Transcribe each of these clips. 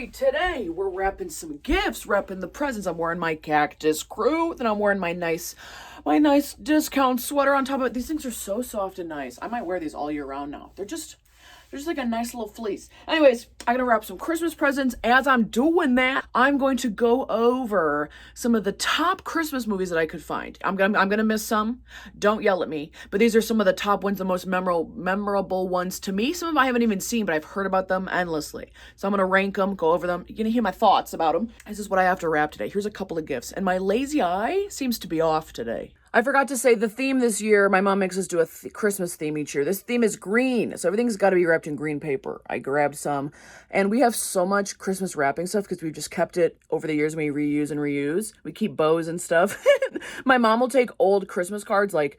Okay, today we're wrapping some gifts, wrapping the presents. I'm wearing my cactus crew, then I'm wearing my nice discount sweater on top of it. These things are so soft and nice. I might wear these all year round now. They're just like a nice little fleece. Anyways, I'm gonna wrap some Christmas presents. As I'm doing that, I'm going to go over some of the top Christmas movies that I could find. I'm gonna miss some. Don't yell at me. But these are some of the top ones, the most memorable ones to me. Some of them I haven't even seen, but I've heard about them endlessly. So I'm gonna rank them, go over them. You're gonna hear my thoughts about them. This is what I have to wrap today. Here's a couple of gifts, and my lazy eye seems to be off today. I forgot to say the theme this year, my mom makes us do a Christmas theme each year. This theme is green, so everything's got to be wrapped in green paper. I grabbed some, and we have so much Christmas wrapping stuff because we've just kept it over the years. We reuse and reuse. We keep bows and stuff. My mom will take old Christmas cards, like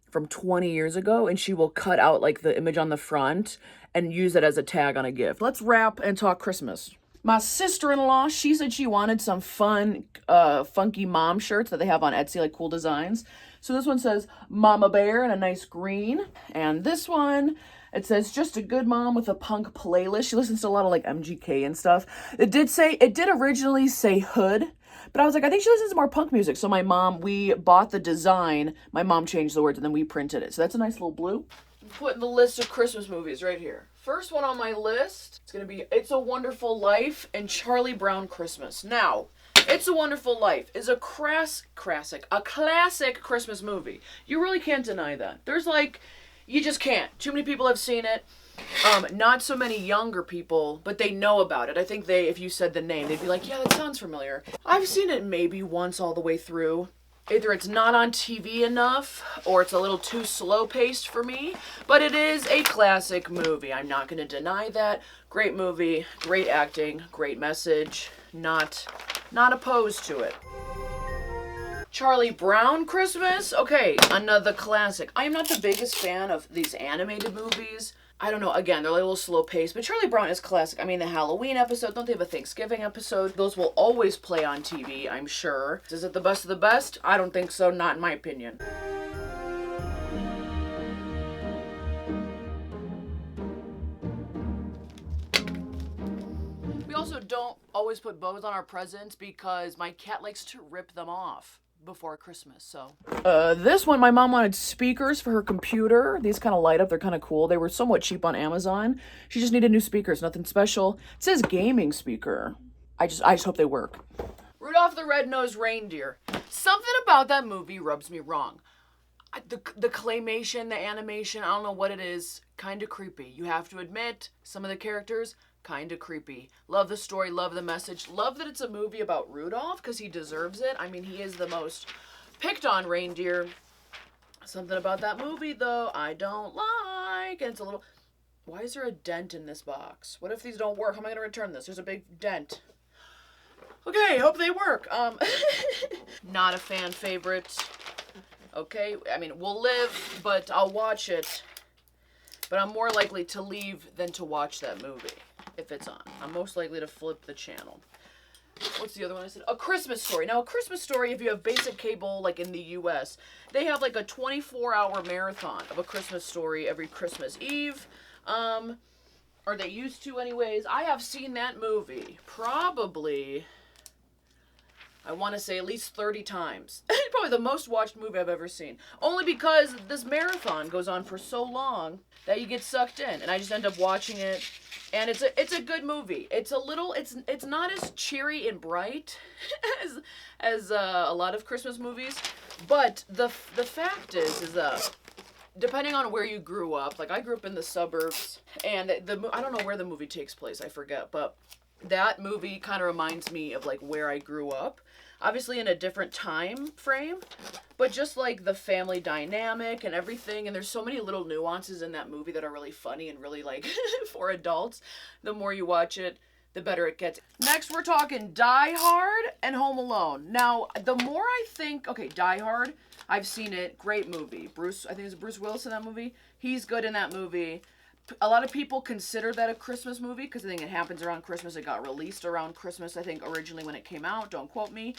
from 20 years ago, and she will cut out like the image on the front and use it as a tag on a gift. Let's wrap and talk Christmas. My sister-in-law, she said she wanted some fun, funky mom shirts that they have on Etsy, like cool designs. So this one says Mama Bear in a nice green. And this one, it says just a good mom with a punk playlist. She listens to a lot of like MGK and stuff. It did originally say hood, but I was like, I think she listens to more punk music. So we bought the design. My mom changed the words and then we printed it. So that's a nice little blue. I'm putting the list of Christmas movies right here. First one on my list, it's going to be It's a Wonderful Life and Charlie Brown Christmas. Now, It's a Wonderful Life is a classic Christmas movie. You really can't deny that. You just can't. Too many people have seen it. Not so many younger people, but they know about it. I think if you said the name, they'd be like, yeah, that sounds familiar. I've seen it maybe once all the way through. Either it's not on TV enough, or it's a little too slow-paced for me, but it is a classic movie. I'm not going to deny that. Great movie, great acting, great message. Not opposed to it. Charlie Brown Christmas? Okay, another classic. I am not the biggest fan of these animated movies. I don't know, again, they're a little slow paced, but Charlie Brown is classic. I mean, the Halloween episode, don't they have a Thanksgiving episode? Those will always play on TV, I'm sure. Is it the best of the best? I don't think so, not in my opinion. We also don't always put bows on our presents because my cat likes to rip them off before Christmas, so. This one, my mom wanted speakers for her computer. These kind of light up, they're kind of cool. They were somewhat cheap on Amazon. She just needed new speakers, nothing special. It says gaming speaker. I just hope they work. Rudolph the Red-Nosed Reindeer. Something about that movie rubs me wrong. The claymation, the animation, I don't know what it is, kind of creepy. You have to admit, some of the characters, kind of creepy. Love the story, love the message. Love that it's a movie about Rudolph, because he deserves it. I mean, he is the most picked on reindeer. Something about that movie, though, I don't like. And it's a little... Why is there a dent in this box? What if these don't work? How am I going to return this? There's a big dent. Okay, hope they work. Not a fan favorite. Okay, I mean, we'll live, but I'll watch it. But I'm more likely to leave than to watch that movie if it's on. I'm most likely to flip the channel. What's the other one I said? A Christmas Story. Now, A Christmas Story, if you have basic cable, like in the U.S., they have like a 24-hour marathon of A Christmas Story every Christmas Eve. Or they used to anyways. I have seen that movie probably... I want to say at least 30 times. Probably the most watched movie I've ever seen. Only because this marathon goes on for so long that you get sucked in. And I just end up watching it. And it's a good movie. It's not as cheery and bright as a lot of Christmas movies. But the fact is depending on where you grew up, like I grew up in the suburbs, and I don't know where the movie takes place, I forget, but that movie kind of reminds me of like where I grew up. Obviously in a different time frame, but just like the family dynamic and everything, and there's so many little nuances in that movie that are really funny and really like for adults. The more you watch it, the better it gets. Next, we're talking Die Hard and Home Alone. Now, the more I think, okay, Die Hard, I've seen it, great movie. I think it's Bruce Willis in that movie. He's good in that movie. A lot of people consider that a Christmas movie because I think it happens around Christmas. It got released around Christmas, I think, originally when it came out. Don't quote me.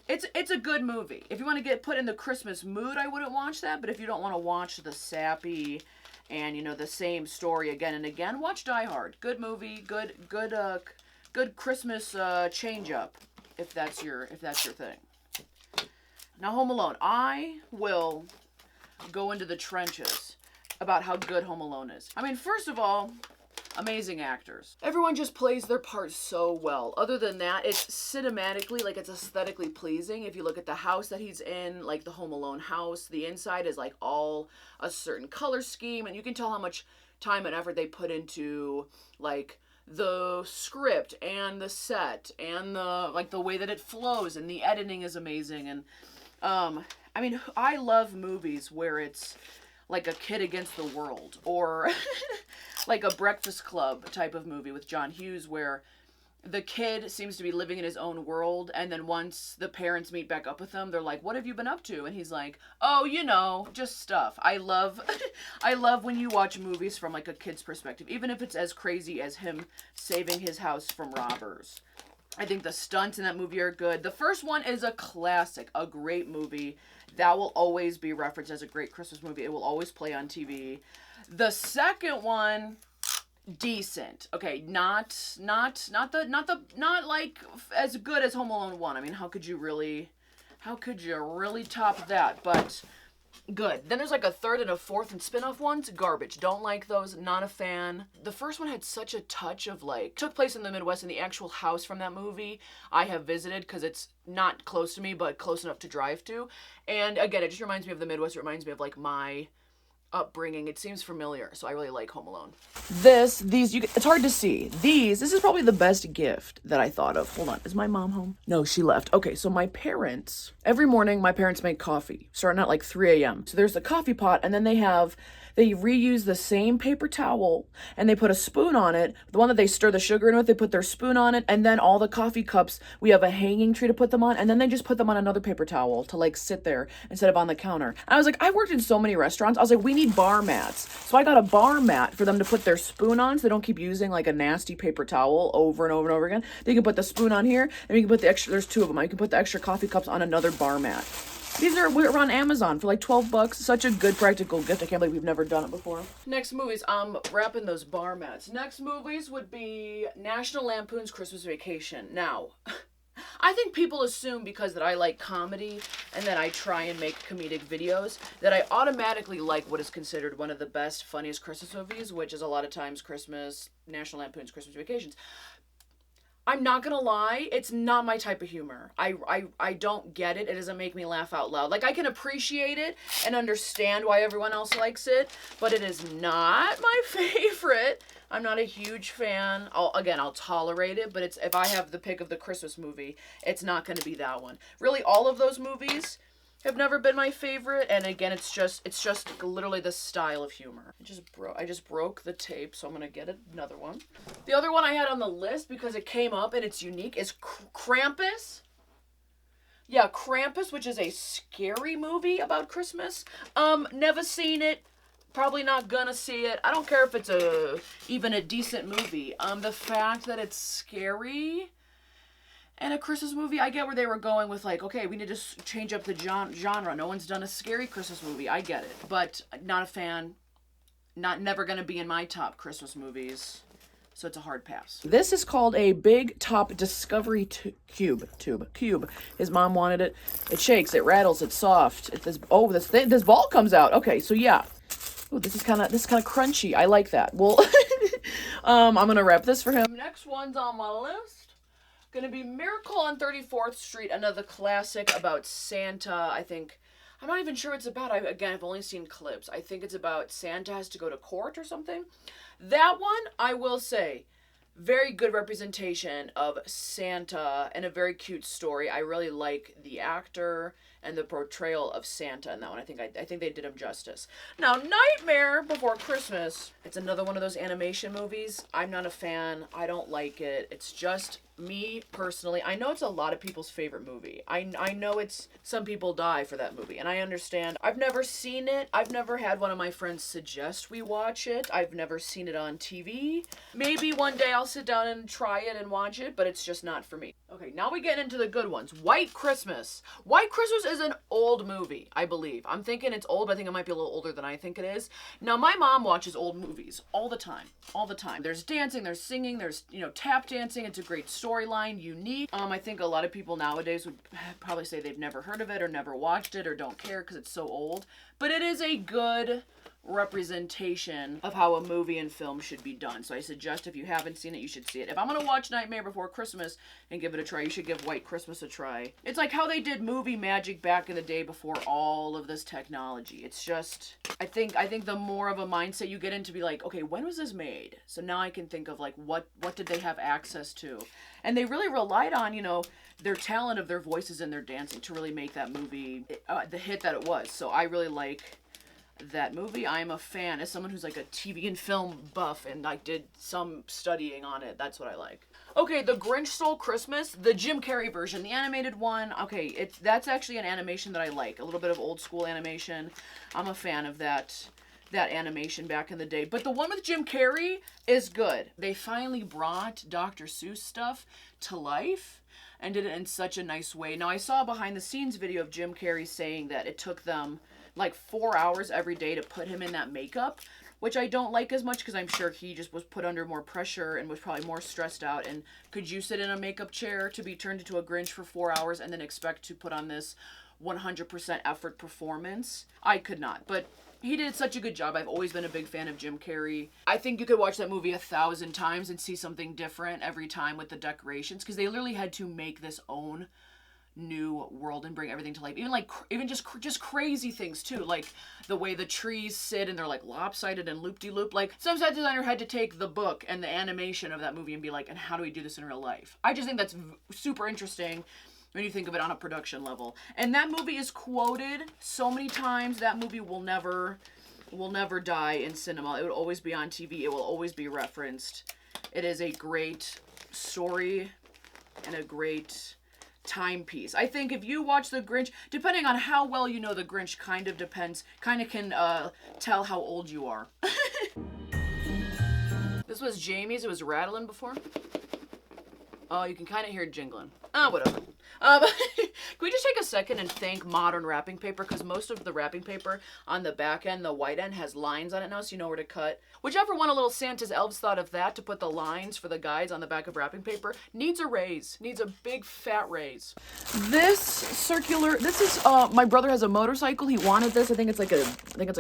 It's a good movie. If you want to get put in the Christmas mood, I wouldn't watch that. But if you don't want to watch the sappy and, the same story again and again, watch Die Hard. Good movie, good good Christmas change up, if that's your thing. Now, Home Alone. I will go into the trenches about how good Home Alone is. I mean, first of all, amazing actors. Everyone just plays their part so well. Other than that, it's cinematically, like, it's aesthetically pleasing. If you look at the house that he's in, like the Home Alone house, the inside is like all a certain color scheme, and you can tell how much time and effort they put into, like, the script and the set and the way that it flows, and the editing is amazing. And I mean, I love movies where it's like a kid against the world, or like a Breakfast Club type of movie with John Hughes, where the kid seems to be living in his own world, and then once the parents meet back up with him, they're like, what have you been up to? And he's like, oh, you know, just stuff. I love when you watch movies from like a kid's perspective, even if it's as crazy as him saving his house from robbers. I think the stunts in that movie are good. The first one is a classic, a great movie. That will always be referenced as a great Christmas movie. It will always play on TV. The second one, decent. Okay, not like as good as Home Alone 1. I mean, how could you really top that? But good. Then there's like a third and a fourth and spin-off ones. Garbage. Don't like those. Not a fan. The first one had such a touch of like, took place in the Midwest, and the actual house from that movie I have visited because it's not close to me, but close enough to drive to. And again, it just reminds me of the Midwest. It reminds me of like my upbringing. It seems familiar, so I really like Home Alone. It's hard to see. This is probably the best gift that I thought of. Hold on, is my mom home? No, she left. Okay, so every morning my parents make coffee, starting at like 3 a.m. So there's the coffee pot, and then they reuse the same paper towel, and they put a spoon on it. The one that they stir the sugar in with, they put their spoon on it, and then all the coffee cups, we have a hanging tree to put them on, and then they just put them on another paper towel to like sit there instead of on the counter. And I was like, I worked in so many restaurants. I was like, we need bar mats. So I got a bar mat for them to put their spoon on, so they don't keep using like a nasty paper towel over and over and over again. They can put the spoon on here, and you can put the extra, there's two of them. You can put the extra coffee cups on another bar mat. We're on Amazon for like $12. Such a good practical gift. I can't believe we've never done it before. Next movies, I'm wrapping those bar mats. Next movies would be National Lampoon's Christmas Vacation. Now, I think people assume because that I like comedy and that I try and make comedic videos that I automatically like what is considered one of the best, funniest Christmas movies, which is a lot of times National Lampoon's Christmas Vacations. I'm not gonna lie, it's not my type of humor. I don't get it. It doesn't make me laugh out loud. Like, I can appreciate it and understand why everyone else likes it, but it is not my favorite. I'm not a huge fan. I'll tolerate it, but if I have the pick of the Christmas movie, it's not gonna be that one. Really, all of those movies have never been my favorite, and again, it's just literally the style of humor. I just broke the tape, so I'm gonna get another one. The other one I had on the list because it came up and it's unique is Krampus. Yeah, Krampus, which is a scary movie about Christmas. Never seen it. Probably not gonna see it. I don't care if it's even a decent movie. The fact that it's scary and a Christmas movie, I get where they were going with like, okay, we need to change up the genre. No one's done a scary Christmas movie. I get it, but not a fan. Never gonna be in my top Christmas movies. So it's a hard pass. This is called a Big Top Discovery Cube. His mom wanted it. It shakes, it rattles, it's soft. This ball comes out. Okay, so yeah. Ooh, this is kind of crunchy. I like that. Well, I'm gonna wrap this for him. Next one's on my list. Gonna be Miracle on 34th Street, another classic about Santa. I'm not even sure what it's about. I've only seen clips. I think it's about Santa has to go to court or something. That one, I will say, very good representation of Santa and a very cute story. I really like the actor and the portrayal of Santa in that one. I think they did him justice. Now, Nightmare Before Christmas. It's another one of those animation movies. I'm not a fan. I don't like it. It's just me personally, I know it's a lot of people's favorite movie. I know it's, some people die for that movie, and I understand. I've never seen it. I've never had one of my friends suggest we watch it. I've never seen it on TV. Maybe one day I'll sit down and try it and watch it, but it's just not for me. Okay, now we get into the good ones. White Christmas. White Christmas is an old movie, I believe. I'm thinking it's old, but I think it might be a little older than I think it is. Now, my mom watches old movies all the time. All the time. There's dancing, there's singing, there's, tap dancing. It's a great storyline, unique. I think a lot of people nowadays would probably say they've never heard of it or never watched it or don't care because it's so old. But it is a good representation of how a movie and film should be done. So I suggest if you haven't seen it, you should see it. If I'm gonna watch Nightmare Before Christmas and give it a try, you should give White Christmas a try. It's like how they did movie magic back in the day before all of this technology. It's just, I think the more of a mindset you get into, be like, okay, when was this made? So now I can think of like, what did they have access to? And they really relied on, their talent of their voices and their dancing to really make that movie the hit that it was. So I really like that movie. I'm a fan. As someone who's like a TV and film buff and like did some studying on it, that's what I like. Okay, The Grinch Stole Christmas, the Jim Carrey version, the animated one. Okay, that's actually an animation that I like. A little bit of old school animation. I'm a fan of that animation back in the day. But the one with Jim Carrey is good. They finally brought Dr. Seuss stuff to life and did it in such a nice way. Now, I saw a behind the scenes video of Jim Carrey saying that it took them like 4 hours every day to put him in that makeup, which I don't like as much because I'm sure he just was put under more pressure and was probably more stressed out. And could you sit in a makeup chair to be turned into a Grinch for 4 hours and then expect to put on this 100% effort performance? I could not, but he did such a good job. I've always been a big fan of Jim Carrey. I think you could watch that movie 1,000 times and see something different every time with the decorations, because they literally had to make this own new world and bring everything to life. Even just crazy things too, like the way the trees sit and they're like lopsided and loop-de-loop. Like, some set designer had to take the book and the animation of that movie and be like, and how do we do this in real life? I just think that's super interesting when you think of it on a production level. And that movie is quoted so many times. That movie will never die in cinema. It will always be on TV. It will always be referenced. It is a great story and a great timepiece. I think if you watch The Grinch, depending on how well you know The Grinch, kind of can tell how old you are. This was Jamie's. It was rattling before. Oh, you can kind of hear it jingling. Whatever. Can we just take a second and thank modern wrapping paper? Because most of the wrapping paper on the back end, the white end, has lines on it now, so you know where to cut. Whichever one of little Santa's elves thought of that to put the lines for the guides on the back of wrapping paper needs a raise. Needs a big fat raise. This is my brother has a motorcycle. He wanted this. I think it's like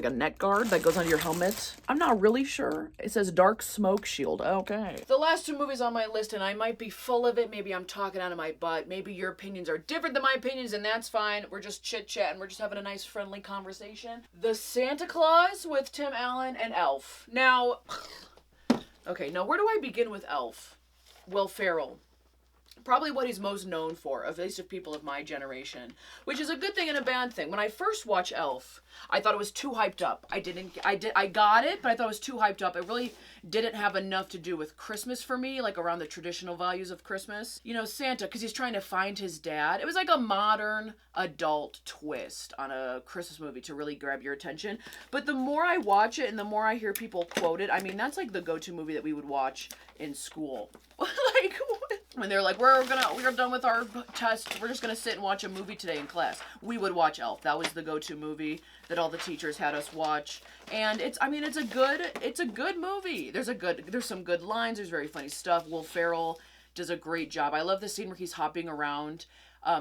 a neck guard that goes on your helmet. I'm not really sure. It says dark smoke shield. Okay. The last two movies on my list, and I might be full of it. Maybe I'm talking out of my butt. Maybe your opinions are different than my opinions, and that's fine. We're just chit-chatting. We're just having a nice, friendly conversation. The Santa Claus with Tim Allen and Elf. Now, okay, now where do I begin with Elf? Will Ferrell. Probably what he's most known for, at least of people of my generation, which is a good thing and a bad thing. When I first watched Elf, I thought it was too hyped up. I got it, but I thought it was too hyped up. It really didn't have enough to do with Christmas for me, like around the traditional values of Christmas. Santa, because he's trying to find his dad. It was like a modern adult twist on a Christmas movie to really grab your attention. But the more I watch it and the more I hear people quote it, I mean, that's like the go-to movie that we would watch in school. Like, when they're like, we're done with our test, we're just gonna sit and watch a movie today in class. We would watch Elf. That was the go-to movie that all the teachers had us watch. And it's a good movie. There's some good lines, there's very funny stuff. Will Ferrell does a great job. I love the scene where he's hopping around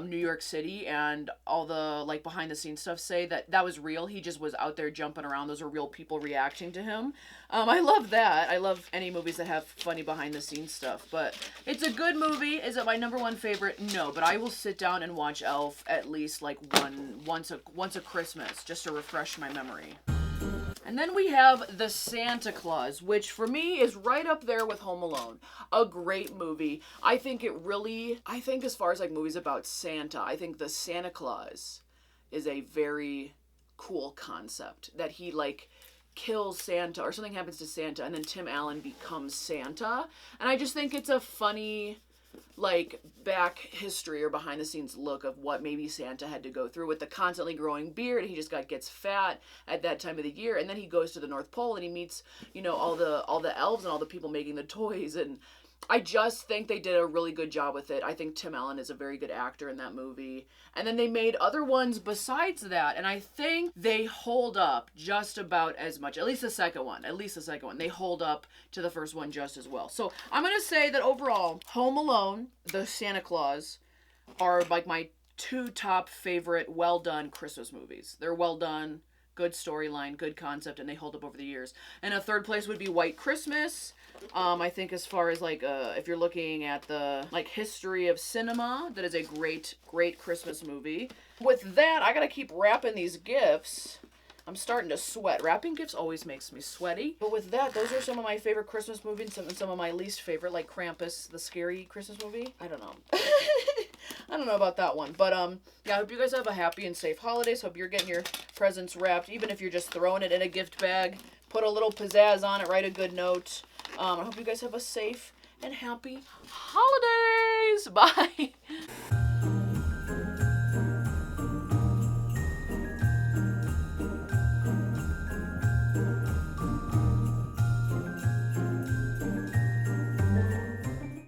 New York City, and all the like behind the scenes stuff say that was real. He just was out there jumping around. Those are real people reacting to him. I love that. I love any movies that have funny behind the scenes stuff. But it's a good movie. Is it my number one favorite? No, but I will sit down and watch Elf at least like once a Christmas just to refresh my memory. And then we have The Santa Claus, which for me is right up there with Home Alone. A great movie. I think as far as like movies about Santa, I think The Santa Claus is a very cool concept. That he like kills Santa or something happens to Santa and then Tim Allen becomes Santa. And I just think it's a funny like back history or behind the scenes look of what maybe Santa had to go through with the constantly growing beard. He just gets fat at that time of the year, and then he goes to the North Pole and he meets, you know, all the elves and all the people making the toys. And I just think they did a really good job with it. I think Tim Allen is a very good actor in that movie. And then they made other ones besides that, and I think they hold up just about as much. At least the second one. They hold up to the first one just as well. So I'm going to say that overall, Home Alone, the Santa Claus, are like my two top favorite well-done Christmas movies. They're well done, good storyline, good concept, and they hold up over the years. And a third place would be White Christmas. I think as far as like if you're looking at the like history of cinema, that is a great Christmas movie. With that, I gotta keep wrapping these gifts. I'm starting to sweat. Wrapping gifts always makes me sweaty. But with that, those are some of my favorite Christmas movies and some of my least favorite, like Krampus, the scary Christmas movie. I don't know. I don't know about that one. But yeah, I hope you guys have a happy and safe holidays. Hope you're getting your presents wrapped, even if you're just throwing it in a gift bag. Put a little pizzazz on it, write a good note. I hope you guys have a safe and happy holidays. Bye.